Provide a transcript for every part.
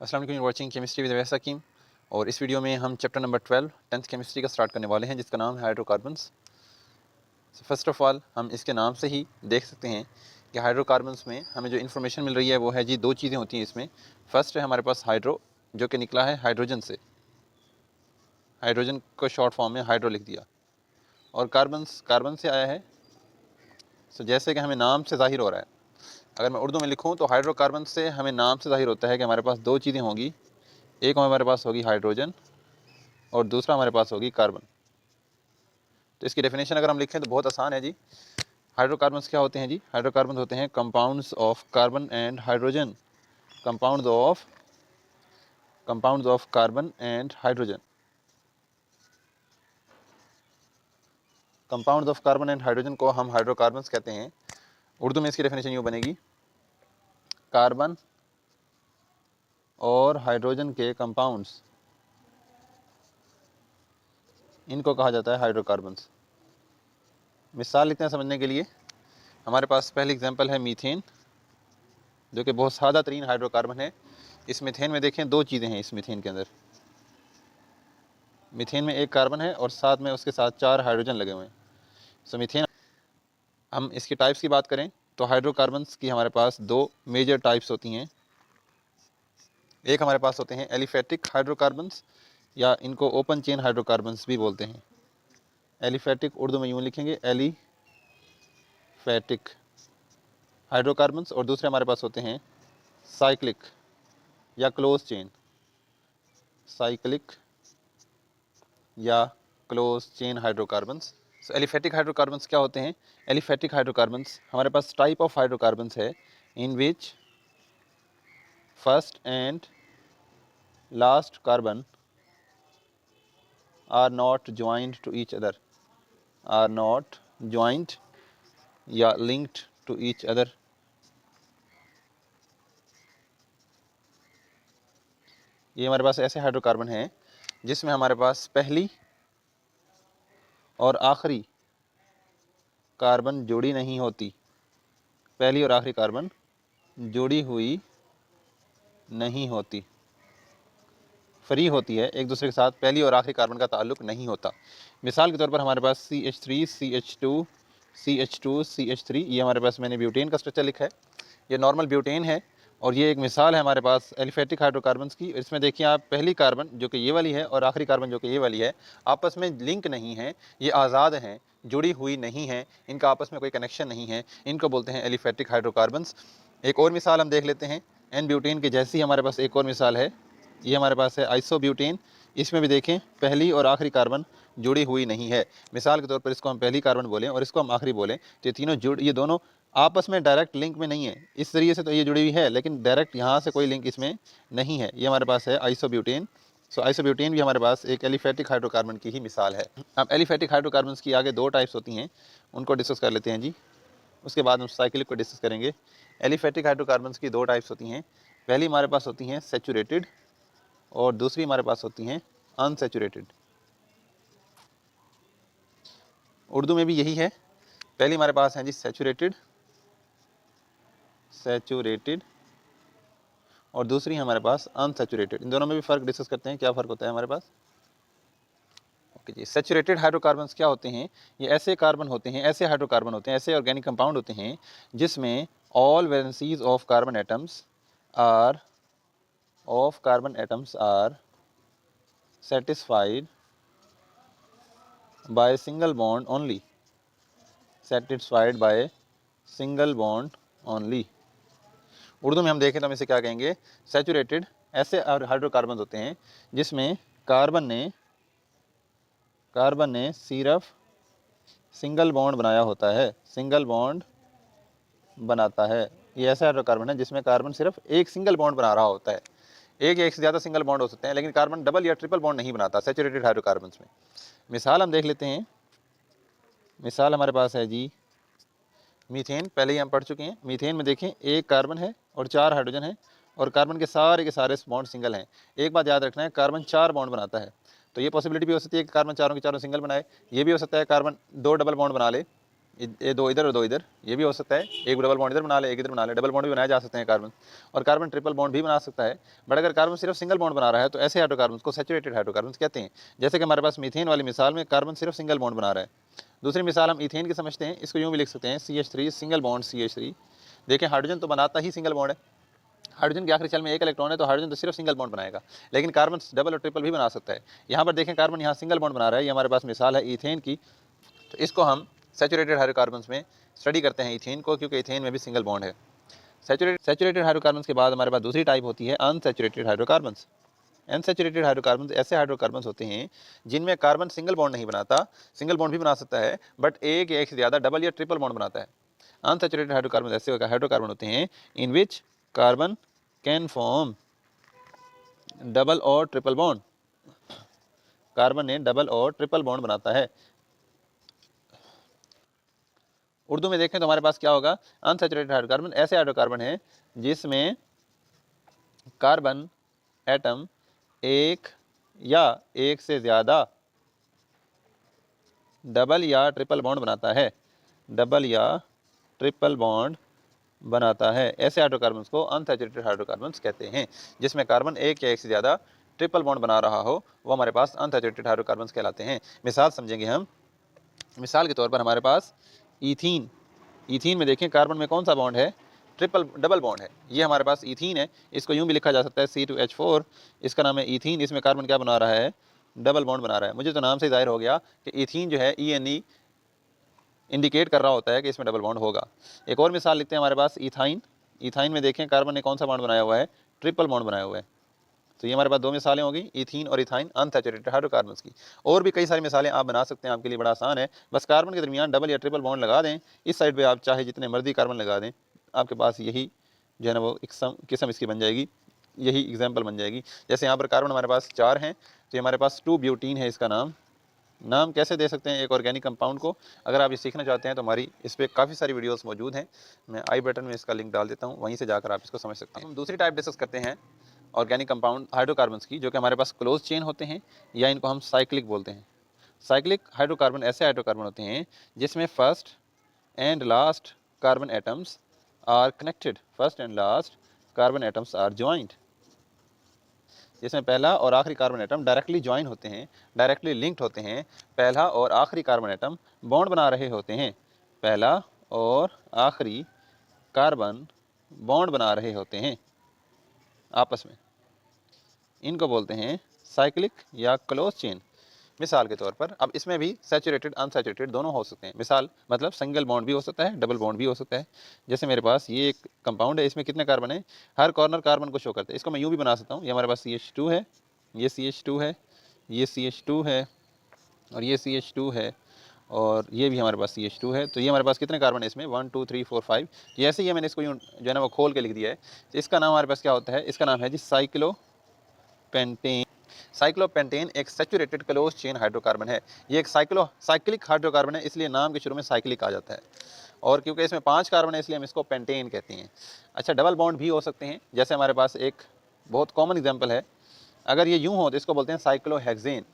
अस्सलाम वालेकुम, watching chemistry with वैस हकीम। और इस वीडियो में हम चैप्टर नंबर 12 10th केमिस्ट्री का स्टार्ट करने वाले हैं, जिसका नाम है हाइड्रोकार्बन्स। फर्स्ट ऑफ ऑल हम इसके नाम से ही देख सकते हैं कि हाइड्रोकार्बन्स में हमें जो इन्फॉर्मेशन मिल रही है वो है जी, दो चीज़ें होती हैं इसमें। फर्स्ट है हमारे पास हाइड्रो, जो कि निकला है हाइड्रोजन से, हाइड्रोजन को शॉर्ट फॉर्म में हाइड्रो लिख दिया, और कार्बन्स कार्बन से आया है। सो जैसे कि हमें नाम से जाहिर हो रहा है, अगर मैं उर्दू में लिखूँ तो हाइड्रोकार्बन से हमें नाम से जाहिर होता है कि हमारे पास दो चीज़ें होंगी, एक हमारे पास होगी हाइड्रोजन और दूसरा हमारे पास होगी कार्बन। तो इसकी डेफिनेशन अगर हम लिखें तो बहुत आसान है जी। हाइड्रोकार्बन्स क्या होते हैं जी? हाइड्रोकार्बन होते हैं compounds of carbon and hydrogen, compounds of carbon and hydrogen, compounds of carbon and hydrogen को हम हाइड्रोकार्बन्स कहते हैं। उर्दू में इसकी डेफिनेशन यूँ बनेगी, कार्बन और हाइड्रोजन के कंपाउंड्स, इनको कहा जाता है हाइड्रोकार्बन्स। मिसाल लेते हैं समझने के लिए। हमारे पास पहली एग्जांपल है मीथेन, जो कि बहुत सादा तरीन हाइड्रोकार्बन है। इस मीथेन में देखें दो चीज़ें हैं। इस मीथेन के अंदर, मीथेन में एक कार्बन है और साथ में उसके साथ 4 हाइड्रोजन लगे हुए हैं। सो मीथेन, हम इसकी टाइप्स की बात करें तो हाइड्रोकार्बन्स की हमारे पास दो मेजर टाइप्स होती हैं। एक हमारे पास होते हैं एलिफेटिक हाइड्रोकार्बन्स, या इनको ओपन चेन हाइड्रोकार्बन्स भी बोलते हैं। एलिफेटिक उर्दू में यूँ लिखेंगे, एलिफेटिक हाइड्रोकार्बन्स। और दूसरे हमारे पास होते हैं साइक्लिक या क्लोज चेन, साइक्लिक या क्लोज चेन हाइड्रोकार्बन्स। सो एलिफेटिक हाइड्रोकार्बन्स क्या होते हैं? एलिफेटिक हाइड्रोकार्बन्स हमारे पास टाइप ऑफ हाइड्रोकार्बन्स है in which first and last carbon are not joint to each other, are not joint या लिंक्ड टू ईच अदर। ये हमारे पास ऐसे हाइड्रोकार्बन हैं जिसमें हमारे पास पहली और आखिरी कार्बन जुड़ी नहीं होती, पहली और आखिरी कार्बन जुड़ी हुई नहीं होती, फ्री होती है एक दूसरे के साथ, पहली और आखिरी कार्बन का ताल्लुक नहीं होता। मिसाल के तौर पर हमारे पास CH3 CH2 CH2 CH3, ये हमारे पास, मैंने ब्यूटेन का स्ट्रक्चर लिखा है, ये नॉर्मल ब्यूटेन है। और ये एक मिसाल है हमारे पास एलिफेटिक हाइड्रोकार्बन्स की। इसमें देखिए आप, पहली कार्बन जो कि ये वाली है और आखिरी कार्बन जो कि ये वाली है, आपस में लिंक नहीं है, ये आज़ाद हैं, जुड़ी हुई नहीं है, इनका आपस में कोई कनेक्शन नहीं है, इनको बोलते हैं एलिफेटिक हाइड्रोकार्बन्स। एक और मिसाल हम देख लेते हैं, एन ब्यूटेन की जैसी हमारे पास एक और मिसाल है, ये हमारे पास है आइसोब्यूटेन। इसमें भी देखें पहली और आखिरी कार्बन जुड़ी हुई नहीं है। मिसाल के तौर पर इसको हम पहली कार्बन बोलें और इसको हम आखिरी बोलें, तो ये तीनों ये दोनों आपस में डायरेक्ट लिंक में नहीं है। इस तरीके से तो ये जुड़ी हुई है, लेकिन डायरेक्ट यहाँ से कोई लिंक इसमें नहीं है। ये हमारे पास है आइसोब्यूटेन। सो आइसोब्यूटेन भी हमारे पास एक एलिफेटिक हाइड्रोकार्बन की ही मिसाल है। अब एलिफेटिक हाइड्रोकार्बन की आगे दो टाइप्स होती हैं, उनको डिस्कस कर लेते हैं जी। उसके बाद हम साइक्लिक को डिस्कस करेंगे। एलिफेटिक हाइड्रोकार्बन की दो टाइप्स होती हैं। पहली हमारे पास होती हैं सेचूरेटेड और दूसरी हमारे पास होती हैं अनसेचूरेटेड। उर्दू में भी यही है। पहली हमारे पास है जी सेचूरेटेड, सेचूरेटेड, और दूसरी हमारे पास अनसेचूरेटेड। इन दोनों में भी फ़र्क डिस्कस करते हैं, क्या फ़र्क होता है हमारे पास। ओके जी, सेचूरेटेड हाइड्रोकार्बन्स क्या होते हैं? ये ऐसे कार्बन होते हैं, ऐसे हाइड्रोकार्बन होते हैं, ऐसे ऑर्गेनिक कंपाउंड होते हैं जिसमें all valencies of carbon atoms are satisfied by single bond only, satisfied by single bond only। Urdu में हम देखें तो हम इसे क्या कहेंगे? सैचुरेटेड ऐसे हाइड्रोकार्बन होते हैं जिसमें कार्बन ने सिर्फ सिंगल बॉन्ड बनाया होता है, सिंगल बॉन्ड बनाता है। ये ऐसा हाइड्रोकार्बन है जिसमें कार्बन सिर्फ एक सिंगल बॉन्ड बना रहा होता है। एक या एक से ज़्यादा सिंगल बॉन्ड हो सकते हैं, लेकिन कार्बन डबल या ट्रिपल बॉन्ड नहीं बनाता सैचुरेटेड हाइड्रोकार्बन्स में। मिसाल हम देख लेते हैं। मिसाल हमारे पास है जी मीथेन, पहले ही हम पढ़ चुके हैं। मीथेन में देखें एक कार्बन है और 4 हाइड्रोजन है, और कार्बन के सारे बॉन्ड सिंगल हैं। एक बात याद रखना है, कार्बन 4 बॉन्ड बनाता है, तो ये पॉसिबिलिटी भी हो सकती है कि कार्बन चारों के चारों सिंगल बनाए। ये भी हो सकता है कार्बन 2 डबल बॉन्ड बना ले, ये दो इधर और दो इधर, ये भी हो सकता है। एक डबल बॉन्ड इधर बना ले, एक इधर बना ले, डबल बॉन्ड भी बनाए जा सकते हैं कार्बन। और कार्बन ट्रिपल बॉन्ड भी बना सकता है। बट अगर कार्बन सिर्फ सिंगल बॉन्ड बना रहा है तो ऐसे हाइड्रोकार्बन को सैचुरेटेड हाइड्रोकार्बन कहते हैं। जैसे कि हमारे पास मीथेन वाली मिसाल में कार्बन सिर्फ सिंगल बॉन्ड बना रहा है। दूसरी मिसाल हम इथेन की समझते हैं, इसको यूँ भी लिख सकते हैं CH3 सिंगल बॉन्ड CH3। देखें हाइड्रोजन तो बनाता ही सिंगल बॉन्ड है, हाइड्रोजन के आखिरी शेल में एक इलेक्ट्रॉन है, तो हाइड्रोजन तो सिर्फ सिंगल बॉन्ड बनाएगा। लेकिन कार्बन डबल और ट्रिपल भी बना सकता है। यहाँ पर देखें कार्बन यहाँ सिंगल बॉन्ड बना रहा है, ये हमारे पास मिसाल है इथेन की। तो इसको हम सैचुरेटेड हाइड्रोकार्बन्स में स्टडी करते हैं इथेन को, क्योंकि इथेन में भी सिंगल बॉन्ड है। सैचुरेटेड हाइड्रोकार्बन्स के बाद हमारे पास दूसरी टाइप होती है अनसैचुरेटेड हाइड्रोकार्बन्स। अनसैचुरेटेड हाइड्रोकार्बन्स ऐसे हाइड्रोकार्बन्स होते हैं जिनमें कार्बन सिंगल बॉन्ड नहीं बनाता, सिंगल बॉन्ड भी बना सकता है बट एक या एक से ज़्यादा डबल या ट्रिपल बॉन्ड बनाता है। अनसैचुरेटेड हाइड्रोकार्बन ऐसे हाइड्रोकार्बन होते हैं in which carbon can form double और ट्रिपल बॉन्ड। कार्बन ने डबल और ट्रिपल बॉन्ड बनाता है। उर्दू में देखें तो हमारे पास क्या होगा, अनसैचुरेटेड हाइड्रोकार्बन ऐसे हाइड्रोकार्बन है जिसमें कार्बन एटम एक या एक से ज़्यादा डबल या ट्रिपल बॉन्ड बनाता है, डबल या ट्रिपल बॉन्ड बनाता है। ऐसे हाइड्रोकार्बन्स को अनसैचुरेटेड हाइड्रोकार्बन्स कहते हैं। जिसमें कार्बन एक या एक से ज़्यादा ट्रिपल बॉन्ड बना रहा हो वो हमारे पास अनसैचुरेटेड हाइड्रोकार्बन्स कहलाते हैं। मिसाल समझेंगे हम, मिसाल के तौर पर हमारे पास ईथीन। ईथीन में देखें कार्बन में कौन सा बॉन्ड है, डबल बॉन्ड है। ये हमारे पास ईथीन है, इसको यूँ भी लिखा जा सकता है C2H4। इसका नाम है ईथीन। इसमें कार्बन क्या बना रहा है, डबल बॉन्ड बना रहा है। मुझे तो नाम से जाहिर हो गया कि ईथीन जो है ENE इंडिकेट कर रहा होता है कि इसमें डबल बॉन्ड होगा। एक और मिसाल लिखते हैं हमारे पास इथाइन। इथाइन में देखें कार्बन ने कौन सा बॉन्ड बनाया हुआ है, ट्रिपल बॉन्ड बनाया हुआ है। तो ये हमारे पास दो मिसालें होगी, इथीन और इथाइन अनसैचुरेटेड हाइड्रोकार्बन्स की। और भी कई सारी मिसालें आप बना सकते हैं, आपके लिए बड़ा आसान है। बस कार्बन के दरमियान डबल या ट्रिपल बॉन्ड लगा दें, इस साइड पे आप चाहे जितने मर्जी कार्बन लगा दें, आपके पास यही जो है ना वो किस्म इसकी बन जाएगी, यही एग्जाम्पल बन जाएगी। जैसे यहाँ पर कार्बन हमारे पास 4 हैं, तो हमारे पास 2-ब्यूटीन है। इसका नाम कैसे दे सकते हैं एक ऑर्गेनिक कंपाउंड को, अगर आप ये सीखना चाहते हैं तो हमारी इस पर काफ़ी सारी वीडियोस मौजूद हैं। मैं आई बटन में इसका लिंक डाल देता हूँ, वहीं से जाकर आप इसको समझ सकते हैं। हम दूसरी टाइप डिस्कस करते हैं ऑर्गेनिक कंपाउंड हाइड्रोकार्बन्स की, जो कि हमारे पास क्लोज चेन होते हैं या इनको हम साइक्लिक बोलते हैं। साइक्लिक हाइड्रोकार्बन ऐसे हाइड्रोकार्बन होते हैं जिसमें first and last carbon atoms are connected, first and last carbon atoms are joint. जिसमें पहला और आखिरी कार्बन एटम डायरेक्टली ज्वाइन होते हैं, डायरेक्टली लिंक्ड होते हैं। पहला और आखिरी कार्बन एटम बॉन्ड बना रहे होते हैं, पहला और आखिरी कार्बन बॉन्ड बना रहे होते हैं आपस में। इनको बोलते हैं साइक्लिक या क्लोज चेन। मिसाल के तौर पर अब इसमें भी सैचुरेटेड अनसैचुरेटेड दोनों हो सकते हैं। मिसाल मतलब सिंगल बॉन्ड भी हो सकता है, डबल बॉन्ड भी हो सकता है। जैसे मेरे पास ये एक कंपाउंड है, इसमें कितने कार्बन है, हर कॉर्नर कार्बन को शो करते हैं। इसको मैं यूँ भी बना सकता हूँ, ये हमारे पास CH2 है, ये CH2 है, ये CH2 है और ये CH2 है और ये भी हमारे पास CH2 है। तो ये हमारे पास कितने कार्बन है इसमें, 1 2 3 4 5। जैसे ही मैंने इसको यूँ जो है ना वो खोल के लिख दिया है, तो इसका नाम हमारे पास क्या होता है, इसका नाम है जी साइक्लोपेंटेन। साइक्लोपेंटेन एक सैचुरेटेड क्लोज चेन हाइड्रोकार्बन है। ये एक साइक्लिक हाइड्रोकार्बन है, इसलिए नाम के शुरू में साइक्लिक आ जाता है। और क्योंकि इसमें 5 कार्बन है इसलिए हम इसको पेंटेन कहते हैं। अच्छा, डबल बॉन्ड भी हो सकते हैं। जैसे हमारे पास एक बहुत कॉमन एग्जांपल है, अगर ये यूँ हो तो इसको बोलते हैं साइक्लोहेक्सेन,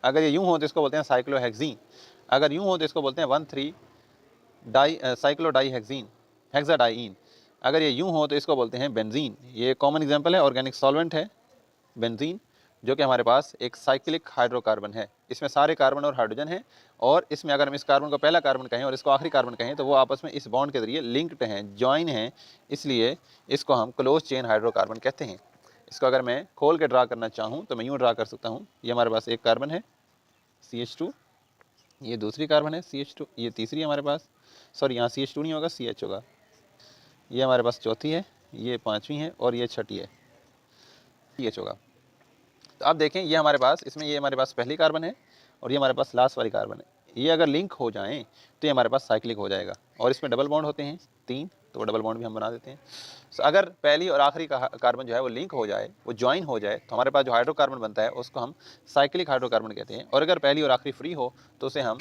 अगर ये यूँ हो तो इसको बोलते हैं साइक्लोहेक्सीन, अगर यूँ हो तो इसको बोलते हैं 1,3 साइक्लोडाईहेक्सीन, हेक्साडाईन। अगर ये यूँ हो तो इसको बोलते हैं बेंजीन। ये कॉमन एग्जांपल है, ऑर्गेनिक सॉल्वेंट है बेंजीन, जो कि हमारे पास एक साइक्लिक हाइड्रोकार्बन है। इसमें सारे कार्बन और हाइड्रोजन है, और इसमें अगर हम इस कार्बन को पहला कार्बन कहें और इसको आखिरी कार्बन कहें तो वो आपस में इस बॉन्ड के जरिए लिंक्ड हैं, जॉइन हैं, इसलिए इसको हम क्लोज चेन हाइड्रोकार्बन कहते हैं। इसको अगर मैं खोल के ड्रा करना चाहूँ तो मैं यूँ ड्रा कर सकता हूँ। ये हमारे पास एक कार्बन है CH2, ये दूसरी कार्बन है CH2, ये तीसरी हमारे पास, सॉरी यहाँ CH2 नहीं होगा CH होगा, ये हमारे पास चौथी है, ये पाँचवीं है और ये छठी है, CH होगा। तो आप देखें ये हमारे पास इसमें ये हमारे पास पहली कार्बन है और ये हमारे पास लास्ट वाली कार्बन है। ये अगर लिंक हो जाएं तो ये हमारे पास साइक्लिक हो जाएगा। और इसमें डबल बॉन्ड होते हैं 3, तो वो डबल बॉन्ड भी हम बना देते हैं। तो अगर पहली और आखिरी का कार्बन जो है वो लिंक हो जाए, वो ज्वाइन हो जाए, तो हमारे पास जो हाइड्रोकार्बन बनता है उसको हम साइक्लिक हाइड्रोकार्बन कहते हैं। और अगर पहली और आखिरी फ्री हो तो उसे हम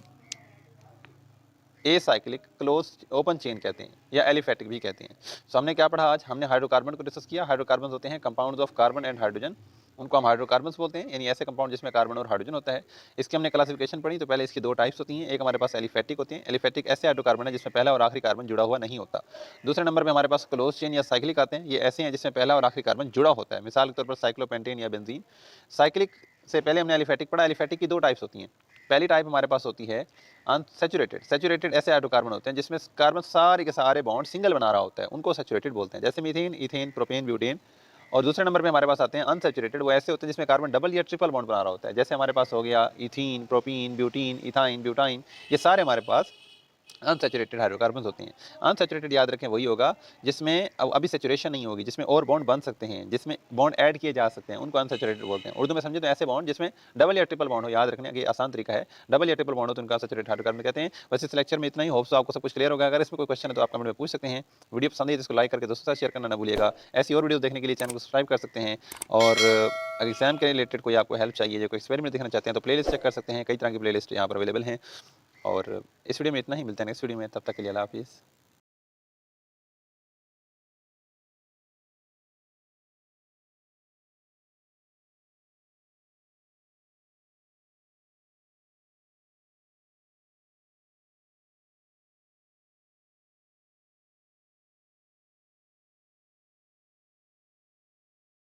साइक्लिक क्लोज ओपन चेन कहते हैं या एलिफेटिक भी कहते हैं। तो हमने क्या पढ़ा आज, हमने हाइड्रोकार्बन को डिस्कस किया। हाइड्रोकार्बन होते हैं compounds of carbon and hydrogen, उनको हम हाइड्रोकार्बन्स बोलते हैं, यानी ऐसे कंपाउंड जिसमें कार्बन और हाइड्रोजन होता है। इसकी हमने क्लासिफिकेशन पढ़ी, तो पहले इसकी दो टाइप्स होती हैं। एक हमारे पास एलिफेटिक होती हैं। एलिफेटिक ऐसे हाइड्रोकार्बन है जिसमें पहला और आखिरी कार्बन जुड़ा हुआ नहीं होता। दूसरे नंबर पर हमारे पास क्लोज चेन या साइक्लिक आते हैं। ये ऐसे हैं जिसमें पहला और आखिरी कार्बन जुड़ा होता है, मिसाल के तौर पर साइक्लोपेंटेन या बेंजीन। साइक्लिक से पहले हमने एलिफेटिक पढ़ा। एलिफेटिक की दो टाइप्स होती हैं। पहली टाइप हमारे पास होती है अनसैचुरेटेड। सैचुरेटेड ऐसे हाइड्रोकार्बन होते हैं जिसमें कार्बन सारे के सारे बॉन्ड सिंगल बना रहा होता है, उनको सैचुरेटेड बोलते हैं, जैसे मीथेन, इथेन, प्रोपेन, ब्यूटेन। और दूसरे नंबर पे हमारे पास आते हैं अनसैचुरेटेड। वो ऐसे होते हैं जिसमें कार्बन डबल या ट्रिपल बॉन्ड बना रहा होता है, जैसे हमारे पास हो गया ethene, propene, butene, ethyne, butyne. ये सारे हमारे पास अनसैचुरेटेड हाइड्रोकार्बन्स होते हैं। अनसैचुरेटेड याद रखें वही होगा जिसमें अभी सैचुरेशन नहीं होगी, जिसमें और बॉन्ड बन सकते हैं, जिसमें बॉन्ड ऐड किए जा सकते हैं, उनको अनसैचुरेटेड बोलते हैं। उर्दू में समझे तो ऐसे बॉन्ड जिसमें डबल या ट्रिपल बॉन्ड हो। याद रखने का ये आसान तरीका है, डबल या ट्रिपल बॉन्ड हो तो उनका अनसैचुरेटेड हाइड्रोकार्बन कहते हैं। बस इस लेक्चर में इतना ही। होप सो आपको सब कुछ क्लियर होगा। अगर इसमें कोई क्वेश्चन है तो आप कमेंट में पूछ सकते हैं। वीडियो पसंद है तो इसको लाइक करके दोस्तों के साथ शेयर करना ना भूलिएगा। ऐसी और वीडियो देखने के लिए चैनल को सब्सक्राइब कर सकते हैं। और अगर एग्जाम के रिलेटेड कोई आपको हेल्प चाहिए, जो कोई एक्सपेरिमेंट देखना चाहते हैं, तो प्लेलिस्ट चेक कर सकते हैं। कई तरह की प्लेलिस्ट यहाँ पर अवेलेबल हैं। और इस वीडियो में इतना ही। मिलते हैं नेक्स्ट वीडियो में, तब तक के लिए अल्लाह हाफिज़।